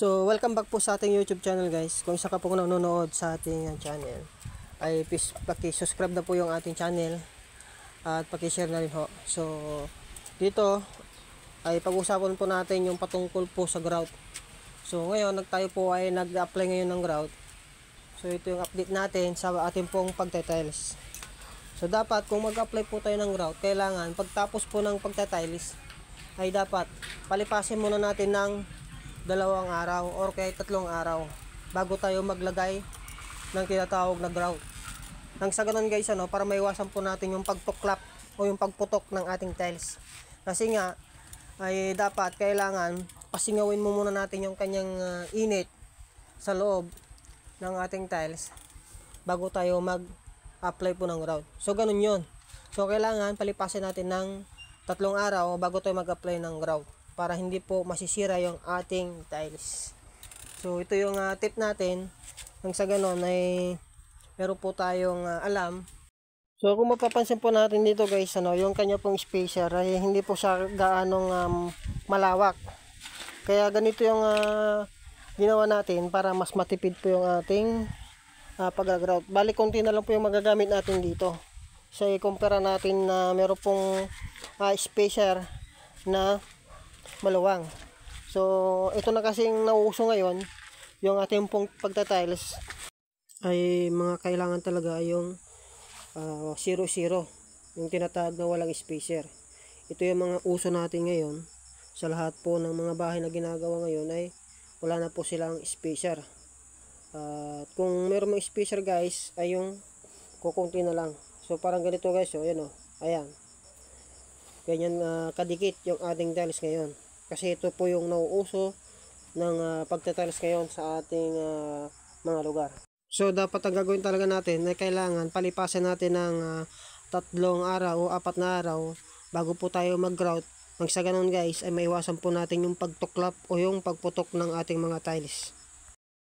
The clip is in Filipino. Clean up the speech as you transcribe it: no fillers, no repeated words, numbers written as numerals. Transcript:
So, welcome back po sa ating YouTube channel guys. Kung isa ka po nanonood sa ating channel, ay please paki-subscribe na po yung ating channel at paki-share na rin ho. So, dito ay pag-usapan po natin yung patungkol po sa grout. So, ngayon tayo po ay nag-apply ngayon ng grout. So, ito yung update natin sa ating pong pagtetiles. So, dapat kung mag-apply po tayo ng grout, kailangan pagtapos po ng pagtetiles ay dapat palipasin muna natin ng 2 araw or kaya 3 araw bago tayo maglagay ng tinatawag na grout. Nang sa ganun guys, para maiwasan po natin yung pagtuklap o yung pagputok ng ating tiles. Kasi nga ay dapat kailangan pasingawin mo muna natin yung kanyang init sa loob ng ating tiles bago tayo mag-apply po ng grout. So ganun yun. So kailangan palipasin natin ng 3 araw bago tayo mag-apply ng grout para hindi po masisira yung ating tiles. So ito yung tip natin, nang sa ganon ay meron po tayong alam. So kung mapapansin po natin dito guys, yung kanya pong spacer ay hindi po siya gaanong malawak. Kaya ganito yung ginawa natin para mas matipid po yung ating pag-grout. Bali konti na lang po yung magagamit natin dito. So i-compare natin na meron pong spacer na maluwang. So ito na kasi yung nauuso ngayon, yung ating pong pagtatiles ay mga kailangan talaga yung 0-0, yung tinatawag na walang spacer. Ito yung mga uso natin ngayon sa lahat po ng mga bahay na ginagawa ngayon, ay wala na po silang spacer. Kung meron mga spacer guys ay yung kukunti na lang. So parang ganito guys, ayan ayan, ganyan kadikit yung ating tiles ngayon. Kasi ito po yung nauuso ng pagtatiles ngayon sa ating mga lugar. So dapat ang gagawin talaga natin ay kailangan palipasin natin ng 3 araw o 4 na araw bago po tayo mag-grout. Nang sa ganun guys ay maiwasan po natin yung pagtuklap o yung pagputok ng ating mga tiles.